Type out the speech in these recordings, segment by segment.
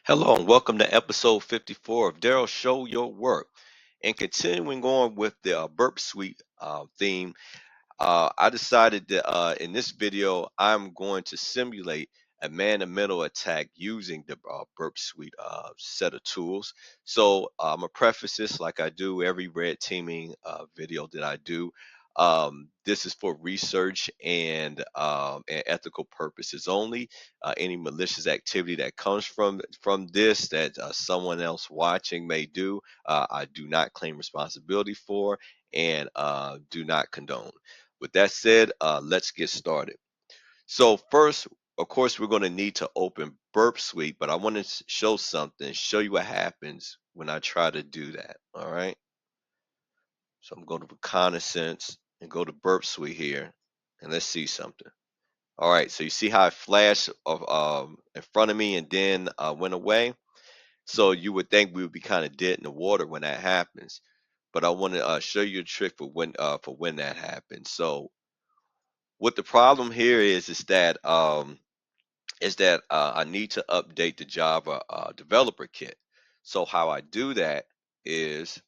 Hello and welcome to episode 54 of Daryl Show Your Work. And continuing on with the Burpsuite theme, I decided that in this video, I'm going to simulate a man-in-the-middle attack using the Burpsuite set of tools. So I'm going to preface this like I do every red teaming video that I do. This is for research and ethical purposes only. Any malicious activity that comes from this that someone else watching may do, I do not claim responsibility for and do not condone. With that said, let's get started. So first, of course, we're going to need to open Burpsuite, but I want to show something, show you what happens when I try to do that. All right. So I'm going to reconnaissance and go to Burpsuite here, and let's see something. All right. So you see how it flashed in front of me and then went away. So you would think we would be kind of dead in the water when that happens, but I want to show you a trick for when that happens. So what the problem here is that I need to update the Java developer kit. So how I do that is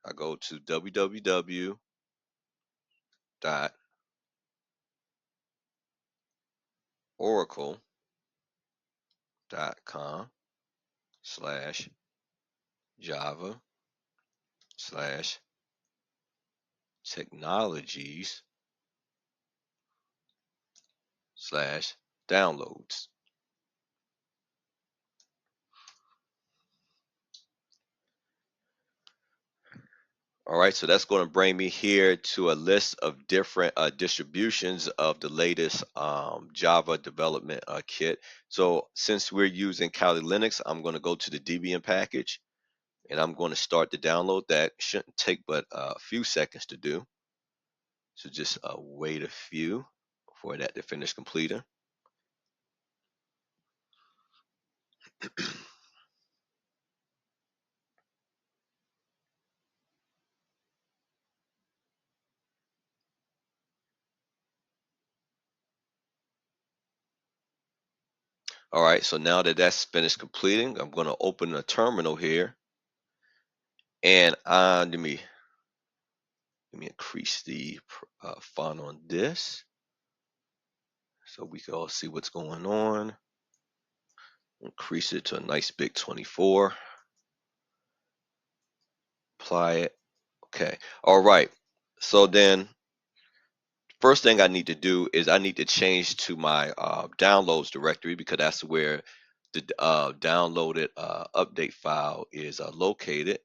I go to www.oracle.com/java/technologies/downloads. All right, so that's going to bring me here to a list of different distributions of the latest Java development kit. So since we're using Kali Linux, I'm going to go to the Debian package and I'm going to start to download that. Shouldn't take but a few seconds to do. So just wait a few for that to finish completing. All right, so now that that's finished completing, I'm going to open a terminal here, and let me increase the font on this so we can all see what's going on. Increase it to a nice big 24. Apply it. Okay. All right. So then, first thing I need to do is I need to change to my downloads directory because that's where the downloaded update file is located.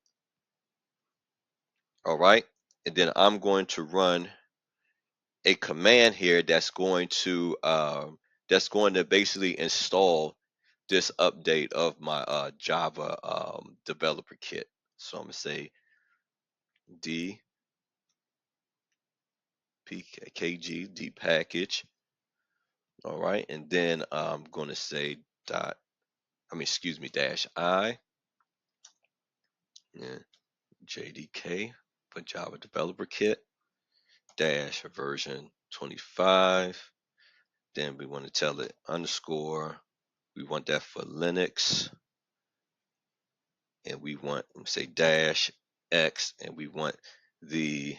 All right. And then I'm going to run a command here that's going to basically install this update of my Java developer kit. So I'm gonna say dpkg package. All right, and then I'm gonna say -i and jdk for Java developer kit dash version 25. Then we want to tell it underscore. We want that for Linux, and we want say dash x, and we want the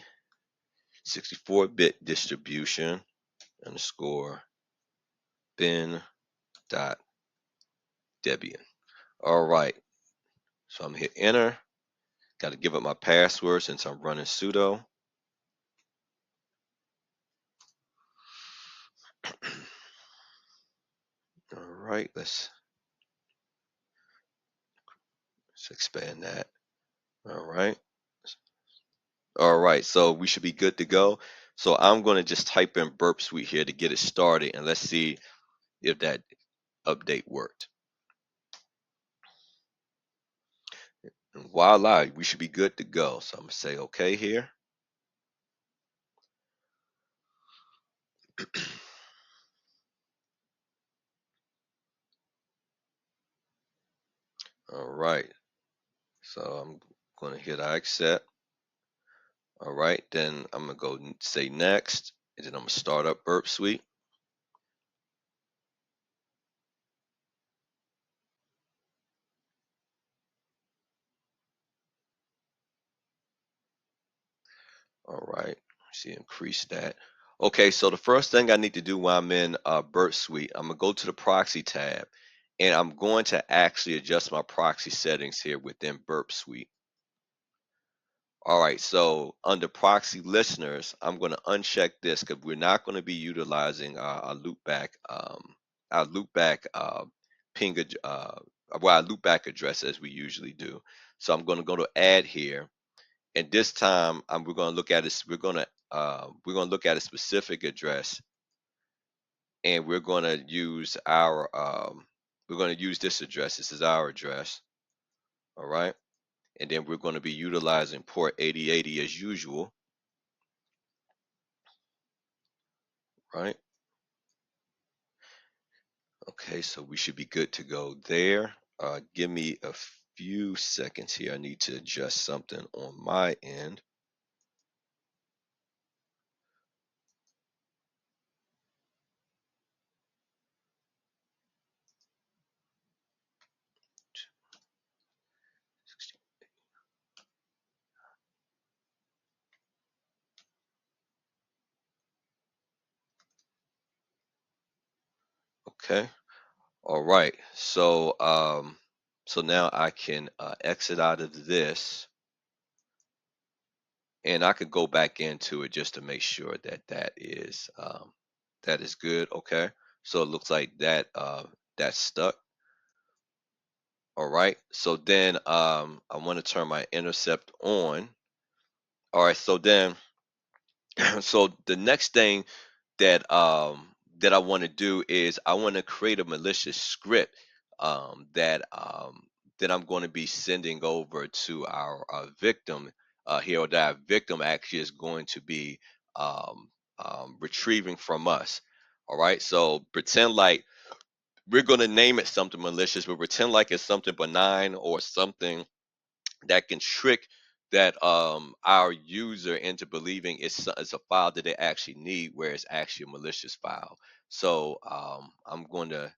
64-bit distribution underscore bin dot Debian. All right, so I'm gonna hit enter. Got to give up my password since I'm running sudo. All right, let's expand that. All right. All right, so we should be good to go. So I'm going to just type in Burpsuite here to get it started, and let's see if that update worked. And voila, we should be good to go. So I'm going to say OK here. All right, so I'm going to hit I accept. All right, then I'm going to go and say next, and then I'm going to start up Burpsuite. All right, see, increase that. Okay, so the first thing I need to do while I'm in Burpsuite, I'm gonna go to the Proxy tab, and I'm going to actually adjust my proxy settings here within Burpsuite. All right, so under Proxy Listeners, I'm going to uncheck this because we're not going to be utilizing our loopback ping, well, our loopback address as we usually do. So I'm going to go to Add here. And this time, we're going to look at this. We're going to look at a specific address, and we're going to use this address. This is our address. All right, and then we're going to be utilizing port 8080 as usual. Right. Okay, so we should be good to go there. Give me a few seconds here. I need to adjust something on my end. Okay. All right. So now I can exit out of this, and I could go back into it just to make sure that that is good. Okay. So it looks like that's stuck. All right. So then I want to turn my intercept on. All right. So then so the next thing that I want to do is I want to create a malicious script that I'm going to be sending over to our victim here, or that our victim actually is going to be retrieving from us. All right, so pretend like we're going to name it something malicious, but pretend like it's something benign or something that can trick that our user into believing it's a file that they actually need, where it's actually a malicious file. So I'm going to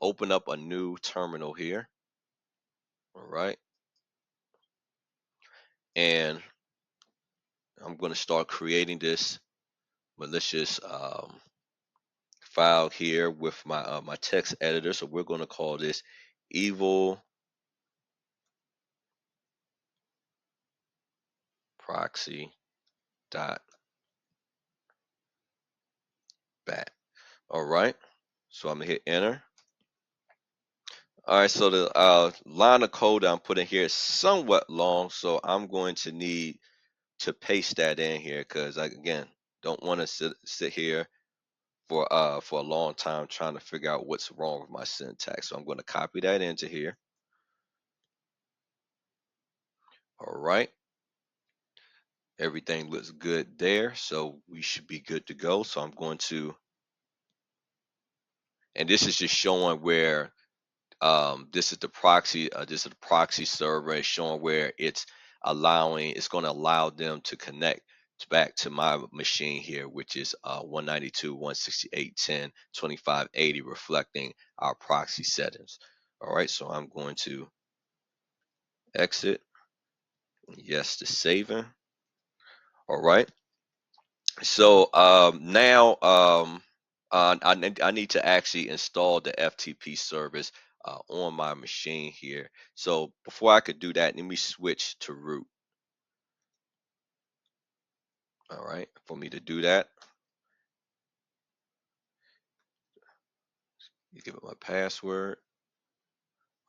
open up a new terminal here. All right, and I'm going to start creating this malicious file here with my text editor. So we're going to call this evilproxy.bat. All right, so I'm gonna hit enter. All right, so the line of code that I'm putting here is somewhat long, so I'm going to need to paste that in here because I, again, don't want to sit here for a long time trying to figure out what's wrong with my syntax. So I'm going to copy that into here. All right, everything looks good there, so we should be good to go. So I'm going to, and this is just showing where this is the proxy. This is the proxy server. It's showing where it's going to allow them to connect back to my machine here, which is 192.168.10.2580, reflecting our proxy settings. All right, so I'm going to exit. Yes to saving. All right. So now I need to actually install the FTP service on my machine here. So before I could do that, let me switch to root. All right, for me to do that, you give it my password.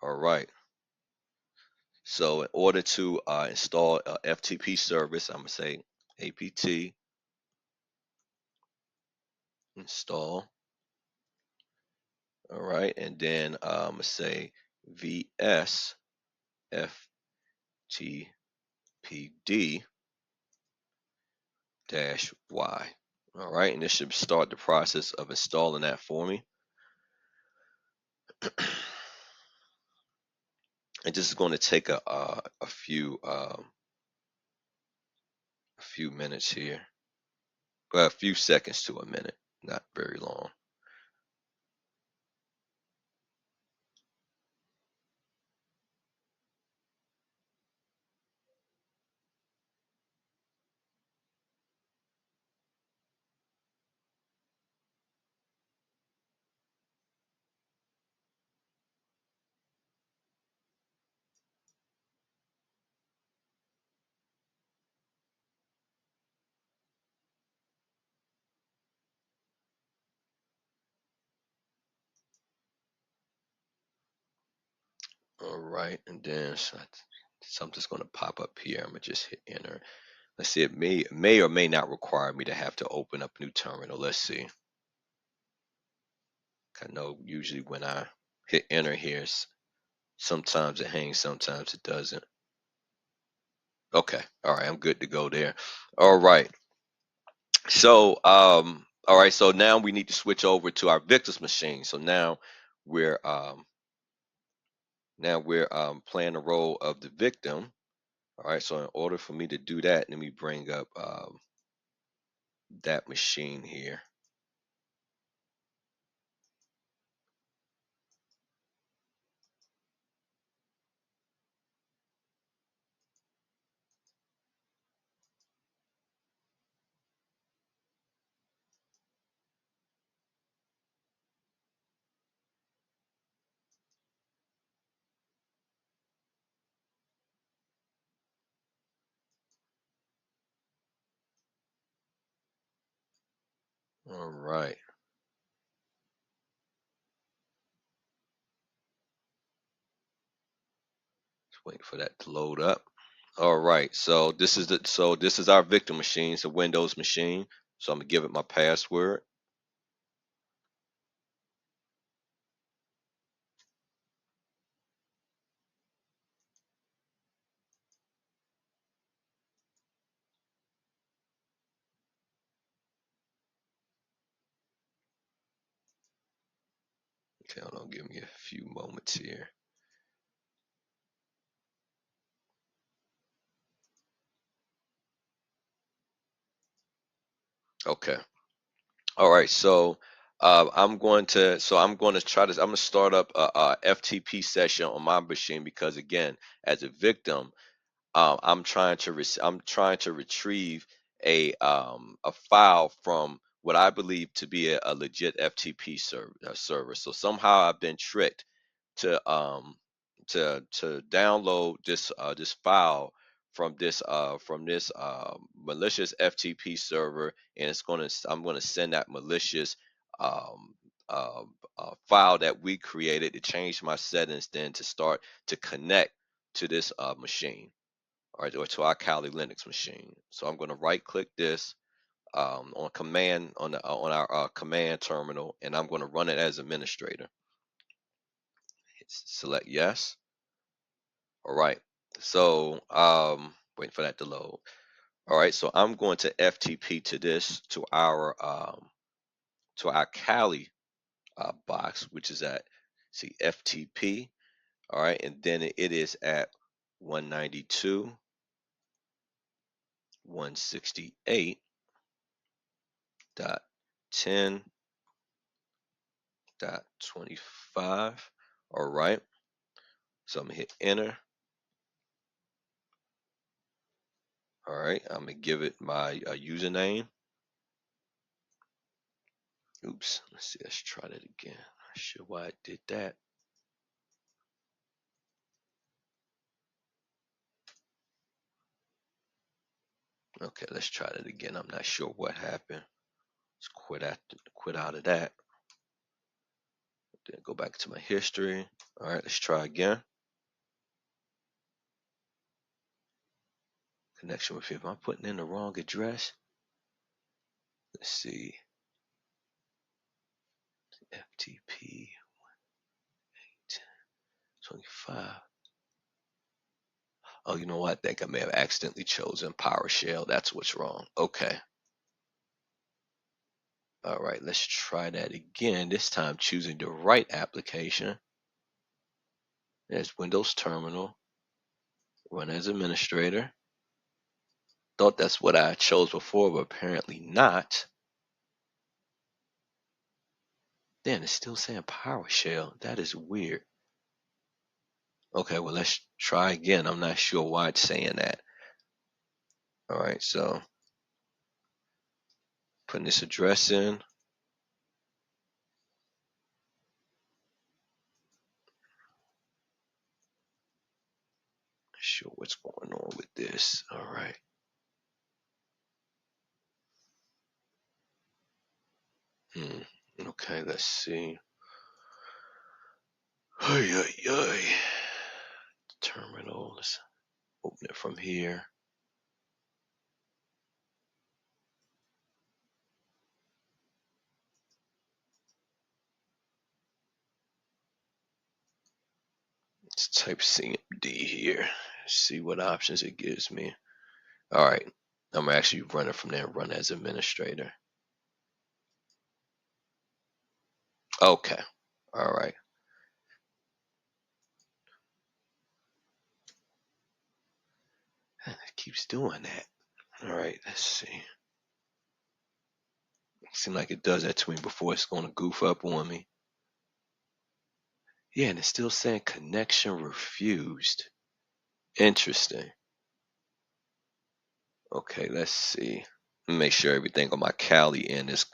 All right. So in order to install a FTP service, I'm gonna say apt install. All right, and then I'm gonna say vs ftpd -y. All right, and this should start the process of installing that for me. And this is going to take a few minutes here, well, a few seconds to a minute, not very long. All right, and then something's going to pop up here. I'm gonna just hit enter. Let's see. It may or may not require me to have to open up a new terminal. Let's see. I know usually when I hit enter here, sometimes it hangs, sometimes it doesn't. Okay, all right, I'm good to go there. All right. So all right, so now we need to switch over to our victim's machine. So we're um we're playing the role of the victim. All right, so in order for me to do that, let me bring up that machine here. All right, just waiting for that to load up. All right, so this is our victim machine. It's a Windows machine. So I'm gonna give it my password. Okay, hold on, give me a few moments here. Okay. All right, so I'm going to try this. I'm going to start up a FTP session on my machine because again, as a victim, I'm trying to retrieve a file from what I believe to be a legit FTP server. So somehow I've been tricked to download this file from this malicious FTP server, and I'm gonna send that malicious um, file that we created to change my settings, then to start to connect to this machine, or to our Kali Linux machine. So I'm going to right click this on command on our command terminal, and I'm going to run it as administrator. Select yes. All right. So waiting for that to load. All right. So I'm going to FTP to this to our Kali box, which is at see FTP. All right, and then it is at 192.168.10.25. All right, so I'm gonna hit enter. All right, I'm gonna give it my username. Oops, let's see, let's try that again. Not sure why I did that. Okay, let's try that again. I'm not sure what happened. Let's quit out of that. Then go back to my history. All right, let's try again. Connection with you. Am I putting in the wrong address? Let's see. FTP 25. Oh, you know what? I think I may have accidentally chosen PowerShell. That's what's wrong. Okay. All right, let's try that again. This time choosing the right application. There's Windows Terminal. Run as administrator. Thought that's what I chose before, but apparently not. Then it's still saying PowerShell. That is weird. Okay, well, let's try again. I'm not sure why it's saying that. All right, so putting this address in. Not sure what's going on with this. All right. Okay, let's see. Ay, ay, ay. terminal. Let's open it from here. Let's type CMD here. See what options it gives me. All right. I'm actually running from there and run as administrator. Okay. All right. It keeps doing that. All right. Let's see. Seems like it does that to me before it's going to goof up on me. Yeah, and it's still saying connection refused. Interesting. Okay, let's see. Make sure everything on my Kali end is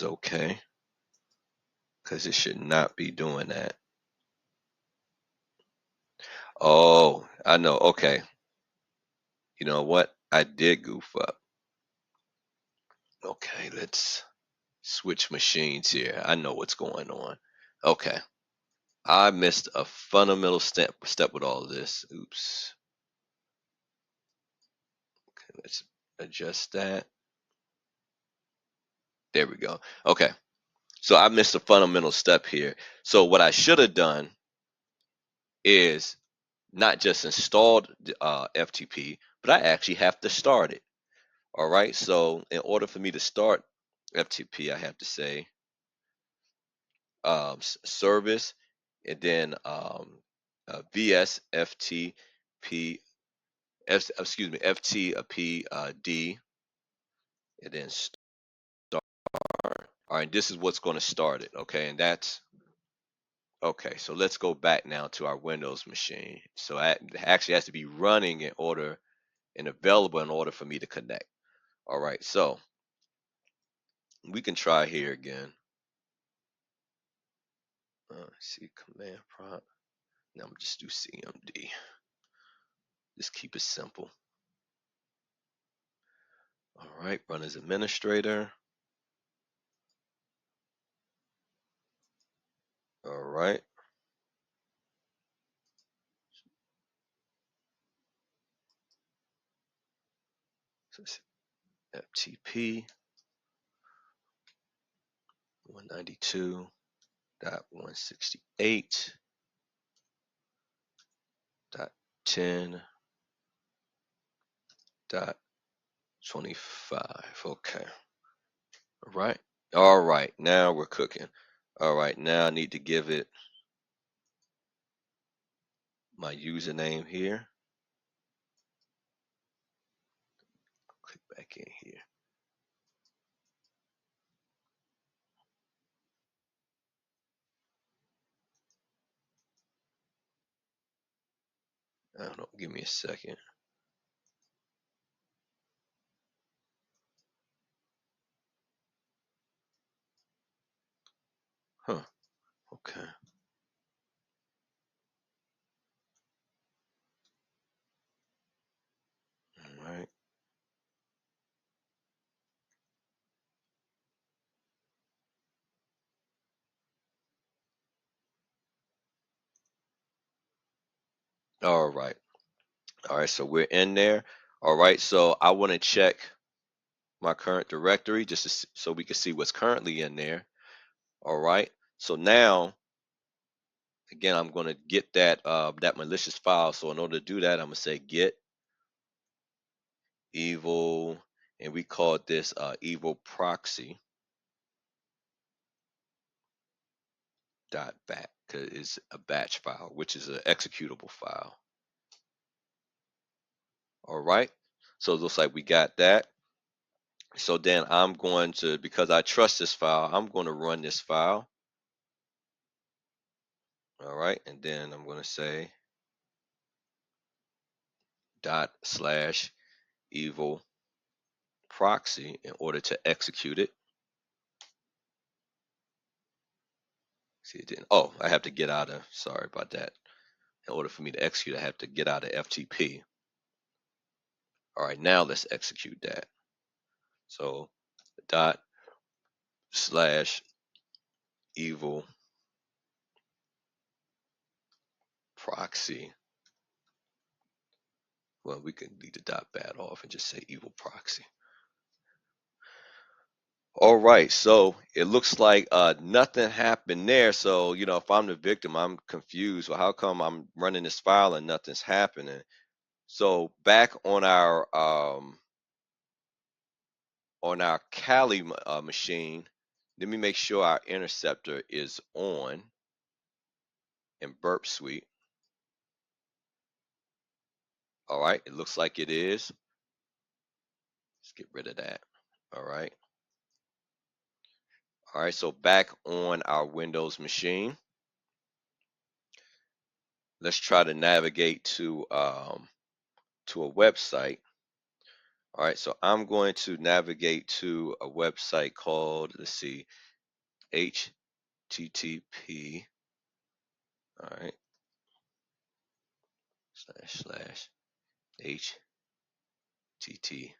okay, because it should not be doing that. Oh, I know. Okay. You know what? I did goof up. Okay, let's switch machines here. I know what's going on. Okay. I missed a fundamental step with all of this. Oops. Okay, let's adjust that. There we go. Okay. So I missed a fundamental step here. So what I should have done is not just installed FTP, but I actually have to start it. All right. So in order for me to start FTP, I have to say service, and then VS FTP, excuse me, FTP D, and then start. All right. This is what's going to start it. Okay. And that's okay. So let's go back now to our Windows machine. So it actually has to be running in order and available in order for me to connect. All right. So we can try here again. See command prompt. Now I'm just do CMD. Just keep it simple. All right, run as administrator. All right. So FTP 192.168.10.25. Okay. All right. All right. Now we're cooking. All right. Now I need to give it my username here. Click back in here. I don't know. Give me a second. Huh. Okay. All right. All right. All right. So we're in there. All right. So I want to check my current directory just to so we can see what's currently in there. All right. So now, again, I'm going to get that malicious file. So in order to do that, I'm going to say get evil, and we called this evilproxy.bat because it's a batch file, which is an executable file. All right. So it looks like we got that. So then I'm going to, because I trust this file, I'm going to run this file. All right. And then I'm going to say /evil proxy in order to execute it. See, it didn't. Oh, I have to get out of, sorry about that. In order for me to execute, I have to get out of FTP. All right, now let's execute that. So /evil proxy. Well, we can leave the .bat off and just say evil proxy. All right, so it looks like nothing happened there. So, you know, if I'm the victim, I'm confused. Well, how come I'm running this file and nothing's happening? So back on our Kali machine, let me make sure our Interceptor is on in Burpsuite. All right, it looks like it is. Let's get rid of that. All right. All right, so back on our Windows machine, let's try to navigate to a website. All right, so I'm going to navigate to a website called, let's see, HTTP. All right, // HTTP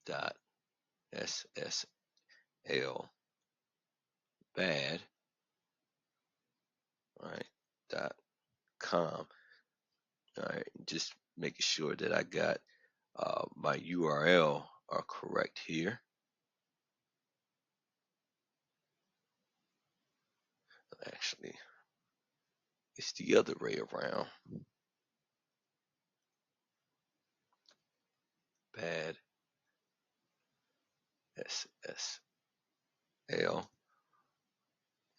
dot SSL bad, all right, .com. All right, just making sure that I got my URL are correct here. Actually, it's the other way around. Bad SSL.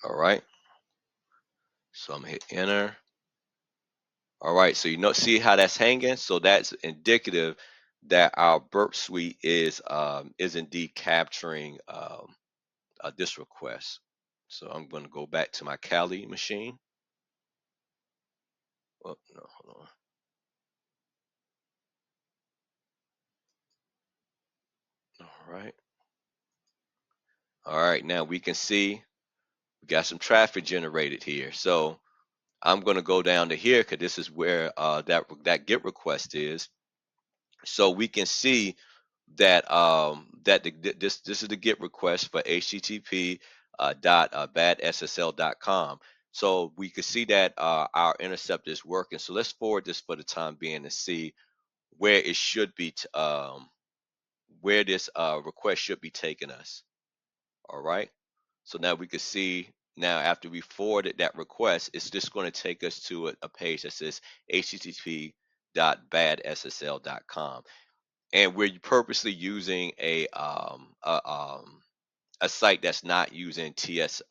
All right. So I'm gonna hit enter. All right. So see how that's hanging. So that's indicative that our Burpsuite is indeed capturing this request. So I'm going to go back to my Kali machine. Oh no, hold on. All right. All right. Now we can see we got some traffic generated here. So I'm going to go down to here because this is where that GET request is. So we can see that this is the GET request for http .batssl.com. So we can see that our interceptor is working. So let's forward this for the time being and see where it should be, where this request should be taking us. All right. So now we can see now after we forwarded that request, it's just going to take us to a page that says http.batssl.com, and we're purposely using a site that's not using TLS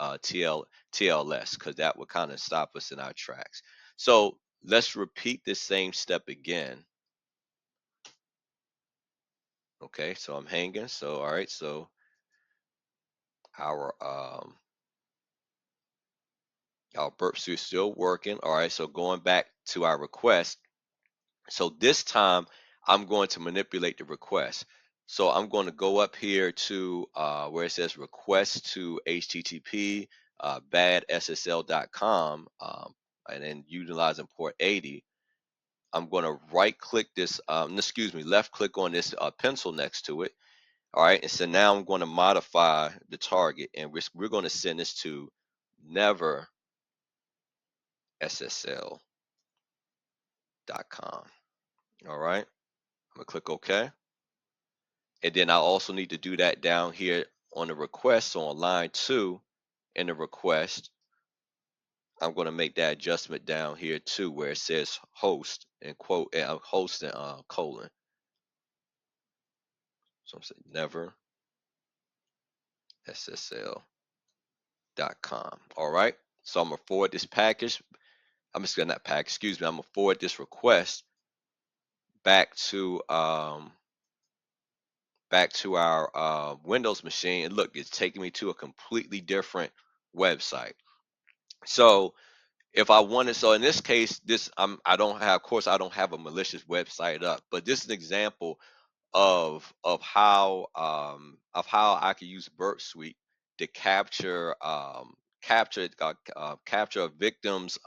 because that would kind of stop us in our tracks. So let's repeat this same step again. Okay, so I'm hanging. So all right, so our Burpsuite is still working. All right, so going back to our request. So this time I'm going to manipulate the request. So I'm going to go up here to where it says request to HTTP batssl.com and then utilizing port 80. I'm going to right click this, left click on this pencil next to it. All right, and so now I'm going to modify the target, and we're going to send this to never SSL.com. All right, I'm gonna click OK, and then I also need to do that down here on the request. So on line 2 in the request, I'm going to make that adjustment down here too, where it says host and quote host and colon. So I'm saying never SSL.com. All right. So I'm gonna forward this package. I'm just gonna not package. Excuse me. I'm gonna forward this request back to our Windows machine. And look, it's taking me to a completely different website. So if I wanted, so in this case, I don't have, of course, I don't have a malicious website up, but this is an example of how I can use Burpsuite to capture a victim's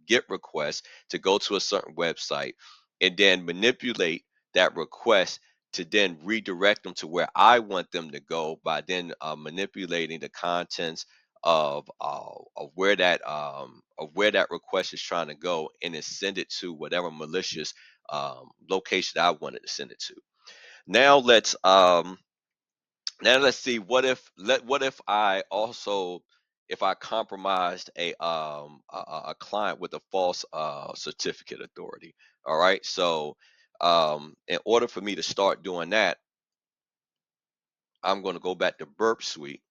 GET request to go to a certain website, and then manipulate that request to then redirect them to where I want them to go by then manipulating the contents of where that request is trying to go, and then send it to whatever malicious location that I wanted to send it to. Now let's see, what if I also, if I compromised a client with a false certificate authority. All right, so in order for me to start doing that, I'm going to go back to Burpsuite.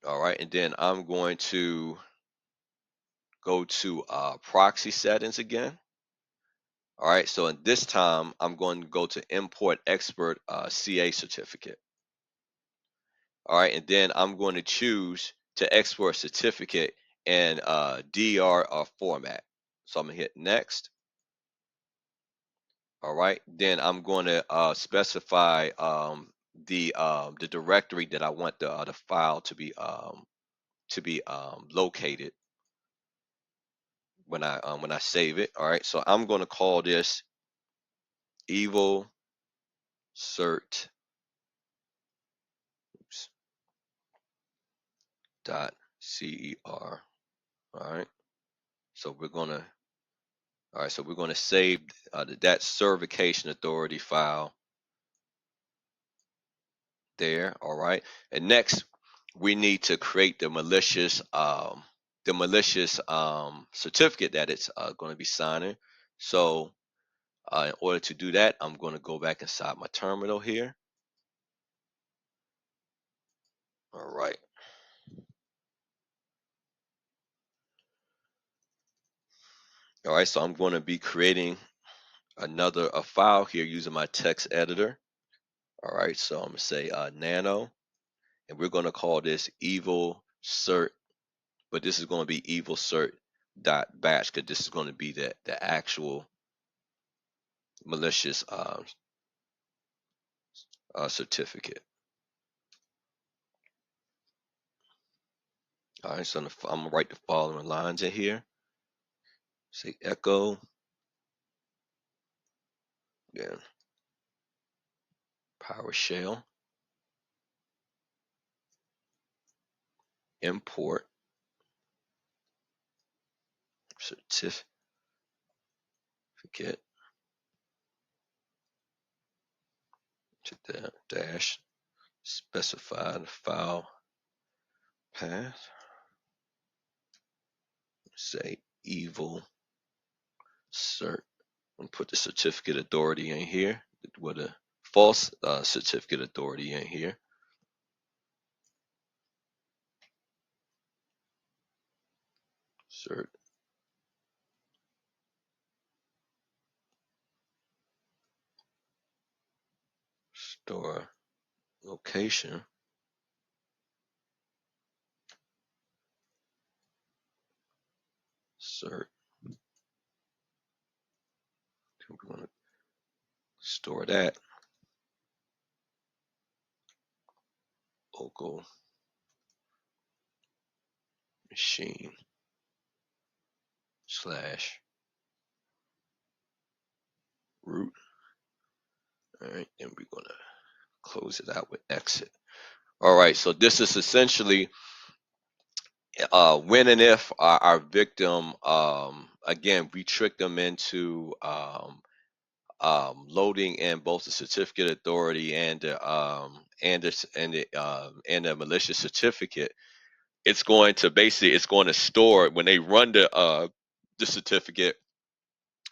All right, and then I'm going to go to proxy settings again. All right, so in this time, I'm going to go to import expert CA certificate. All right, and then I'm going to choose to export certificate in DR format. So I'm gonna hit next. All right, then I'm going to specify the directory that I want the file to be located when I save it. All right, so I'm going to call this evilcert dot cer. All right, so we're gonna save that certification authority file there. All right, and next we need to create the malicious certificate that it's going to be signing. So in order to do that, I'm going to go back inside my terminal here. All right. All right, so I'm going to be creating a file here using my text editor. All right, so I'm going to say nano, and we're going to call this evilcert, but this is going to be evilcert.bat because this is going to be the actual malicious certificate. All right, so I'm going to write the following lines in here. Say echo, then PowerShell, import certificate to the dash, specify the file path, say evil cert, and put the certificate authority in here with a false certificate authority in here. Cert store location, cert. We're going to store that local machine / root. All right, and we're going to close it out with exit. All right, so this is essentially when and if our victim, again, we trick them into loading in both the certificate authority and the malicious certificate. It's going to store when they run the certificate,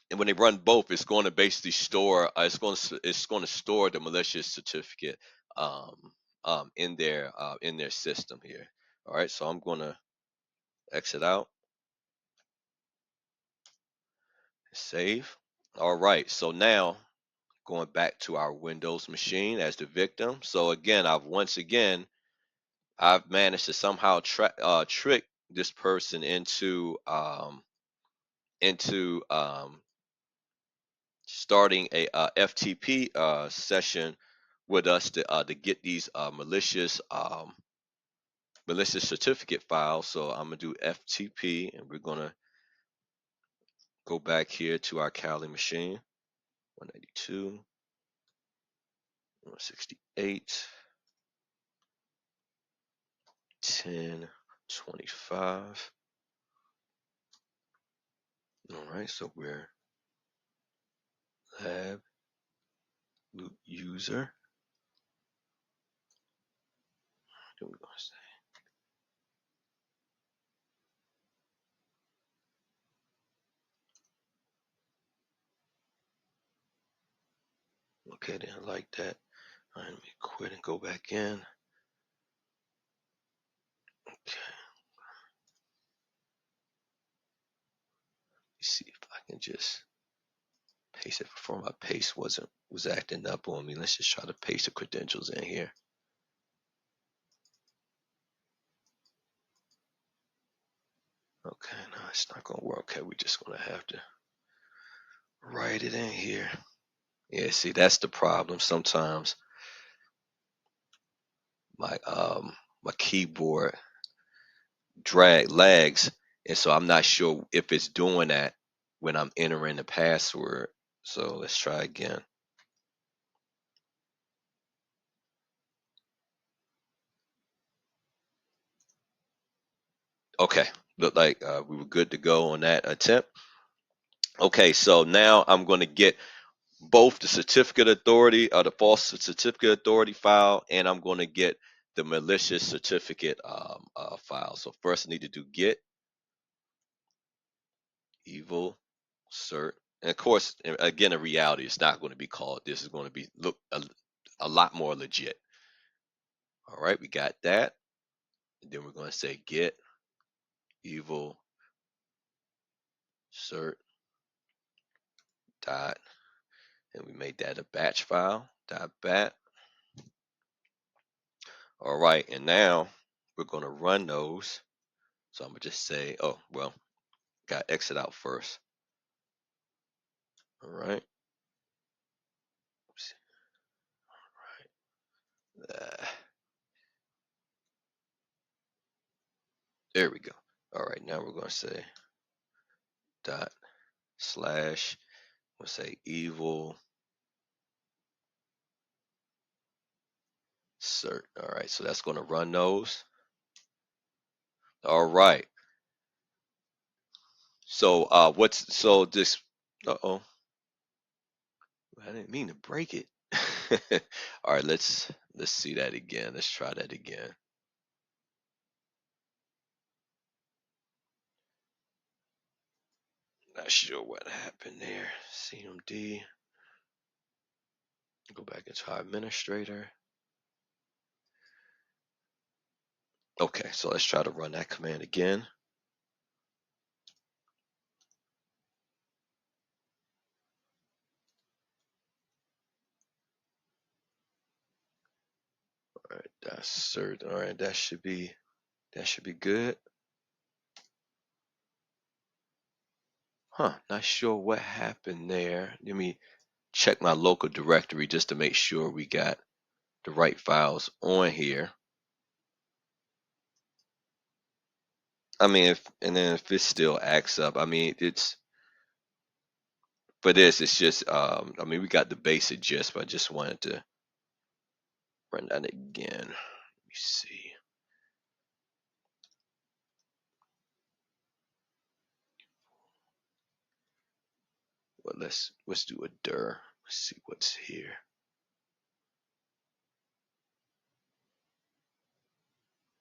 and when they run both, it's going to basically store it's going to store the malicious certificate in their system here. All right, so I'm going to exit out, save. All right, so now going back to our Windows machine as the victim. So again, I've managed to somehow trick this person into starting a FTP session with us to get these malicious certificate files. So I'm gonna do FTP, and we're gonna go back here to our Kali machine, 192, 168. 1025. All right, so we're lab root user. What are we going to say? Okay, didn't like that. All right, let me quit and go back in. Okay. Let's see if I can just paste it before my paste was acting up on me. Let's just try to paste the credentials in here. Okay, no, it's not gonna work. Okay, we're just gonna have to write it in here. Yeah, see, that's the problem. Sometimes my my keyboard lags, and so I'm not sure if it's doing that when I'm entering the password. So let's try again. Okay, looked like we were good to go on that attempt. Okay, so now I'm going to get both the certificate authority or the false certificate authority file, and I'm going to get the malicious certificate file. So first I need to do get evil cert, and of course, again, in reality, it's not going to be called this. Is going to be look a lot more legit. All right, we got that, and then we're going to say get evil cert dot, and we made that a batch file dot bat. All right, and now we're going to run those. So I'm gonna just say, oh well, got exit out first. All right. Oops. All right. There we go. All right, now we're gonna say dot slash. We'll say evil cert. All right, so that's gonna run those. All right. So so this? Uh-oh. I didn't mean to break it. All right, let's see that again. Let's try that again. Not sure what happened there. CMD. Go back into our administrator. Okay, so let's try to run that command again. All right, that's certain. All right, that should be good. Huh, not sure what happened there. Let me check my local directory just to make sure we got the right files on here. I mean, if it still acts up, I mean, it's for this, it's just I mean, we got the basic gist, but I just wanted to run that again. Let me see. Well, let's do a dir. Let's see what's here.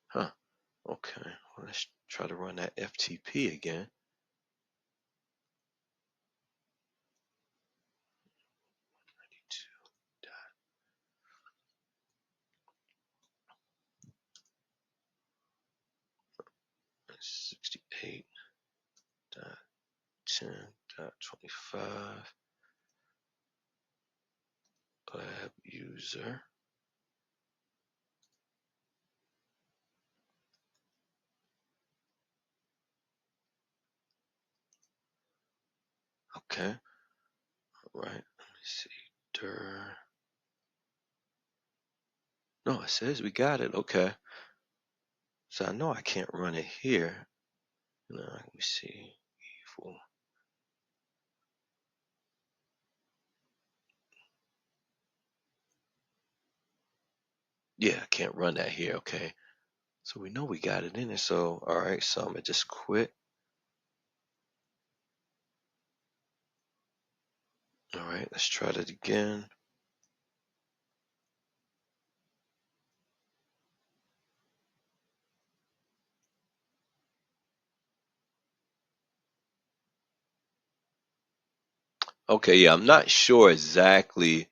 Huh. Okay. Well, let's try to run that FTP again. .68 .10.25 lab user. Okay. All right. Let me see. Dir. No, it says we got it. Okay. So I know I can't run it here. No, let me see. Evil. Yeah, I can't run that here. Okay. So we know we got it in there. So, all right, so I'm gonna just quit. All right, let's try that again. Okay, yeah, I'm not sure exactly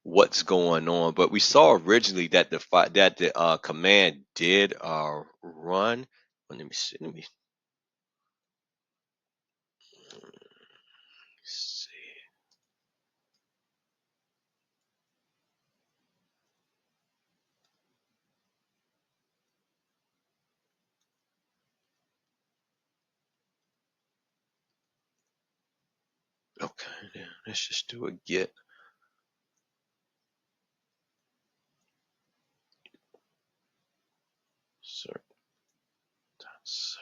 what's going on, but we saw originally that the command did run. Let me see. Let me see. Okay, then let's just do a get. Sir, sir.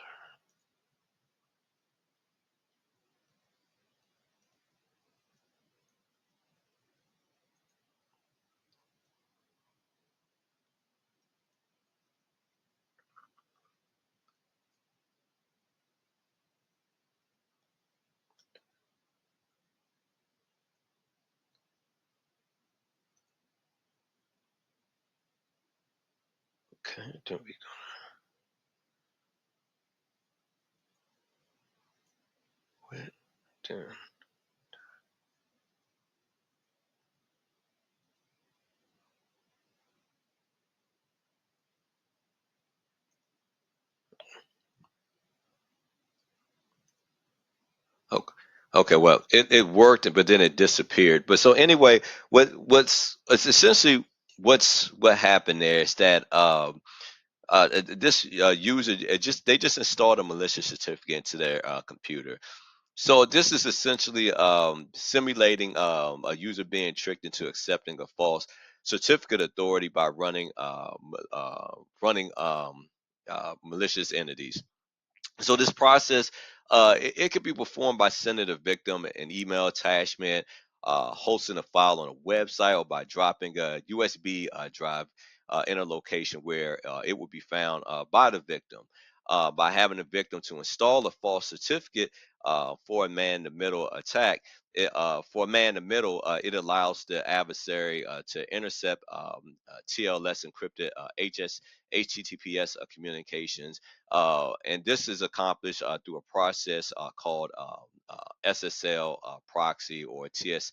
Okay, then we go with there. Okay. Okay, well, it worked, but then it disappeared. But so anyway, what's it's essentially what happened there is that this user they just installed a malicious certificate into their computer. So this is essentially simulating a user being tricked into accepting a false certificate authority by running malicious entities. So this process, it could be performed by sending the victim an email attachment, hosting a file on a website, or by dropping a USB drive in a location where it would be found by the victim. By having the victim to install a false certificate for a man-in-the-middle attack, it allows the adversary to intercept TLS encrypted HTTPS communications, and this is accomplished through a process called SSL proxy or TLS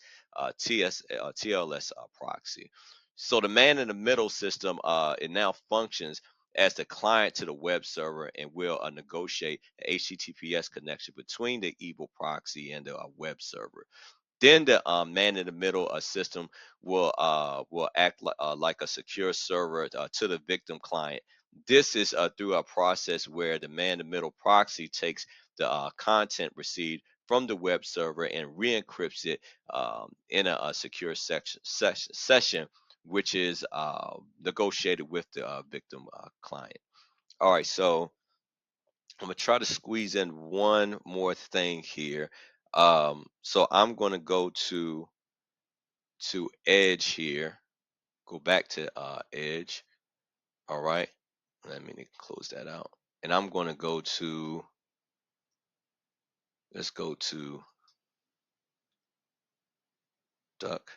proxy. So the man in the middle system, it now functions as the client to the web server and will negotiate a HTTPS connection between the evil proxy and the web server. Then the man in the middle system will act like a secure server to the victim client. This is through a process where the man in the middle proxy takes the content received from the web server and re-encrypts it in a secure session, which is negotiated with the victim client. All right, so I'm gonna try to squeeze in one more thing here. So I'm gonna go to Edge here. Go back to Edge. All right. Let me close that out. And I'm gonna go to. Let's go to Duck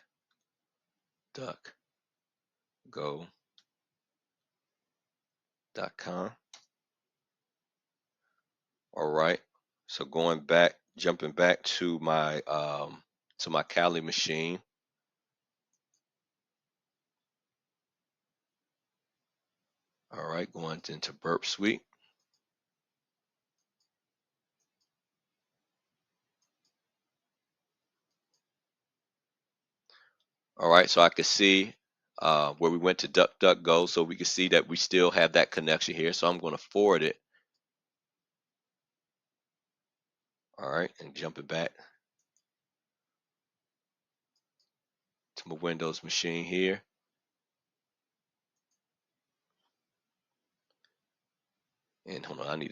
Duck Go.com. All right. So going back, jumping back to my Kali machine. All right, going into Burpsuite. All right, so I can see where we went to DuckDuckGo, so we can see that we still have that connection here. So I'm going to forward it. All right, and jumping back to my Windows machine here. And hold on, let me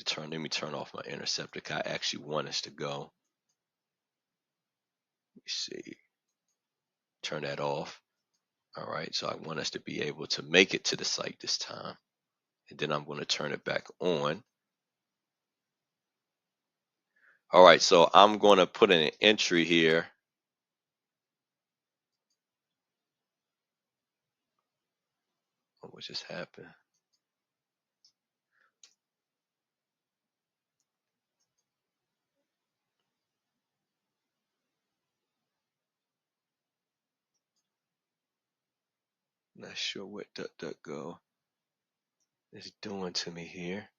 turn off my Interceptor. I actually want us to go. Let me see, turn that off. All right, so I want us to be able to make it to the site this time. and then I'm going to turn it back on. All right, so I'm going to put in an entry here. What just happened? Not sure what DuckDuckGo is doing to me here.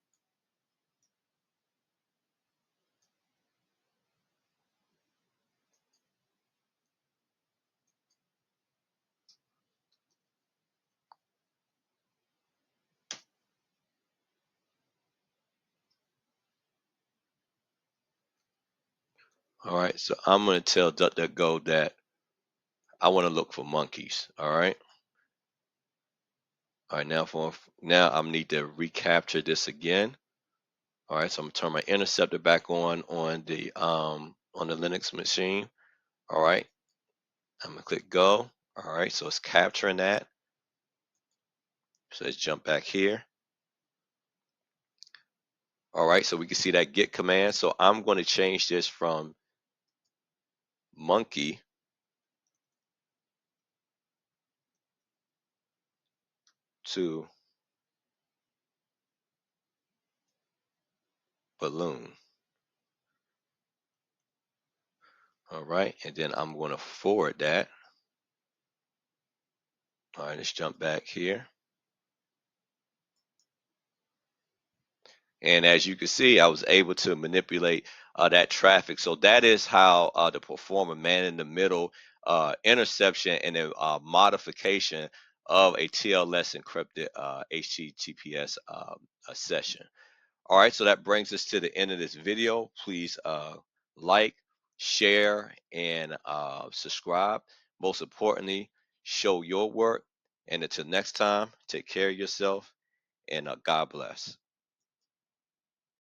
All right, so I'm going to tell DuckDuckGo that I want to look for monkeys. All right. All right, now I need to recapture this again. All right, so I'm gonna turn my Interceptor back on the Linux machine. All right, I'm gonna click go. All right, so it's capturing that. So let's jump back here. All right, so we can see that get command. So I'm going to change this from monkey to balloon. All right, and then I'm going to forward that. All right, let's jump back here. And as you can see, I was able to manipulate that traffic. So that is how the performer man in the middle interception and a modification of a TLS encrypted HTTPS session. All right, so that brings us to the end of this video. Please like, share, and subscribe. Most importantly, show your work. And until next time, take care of yourself and God bless.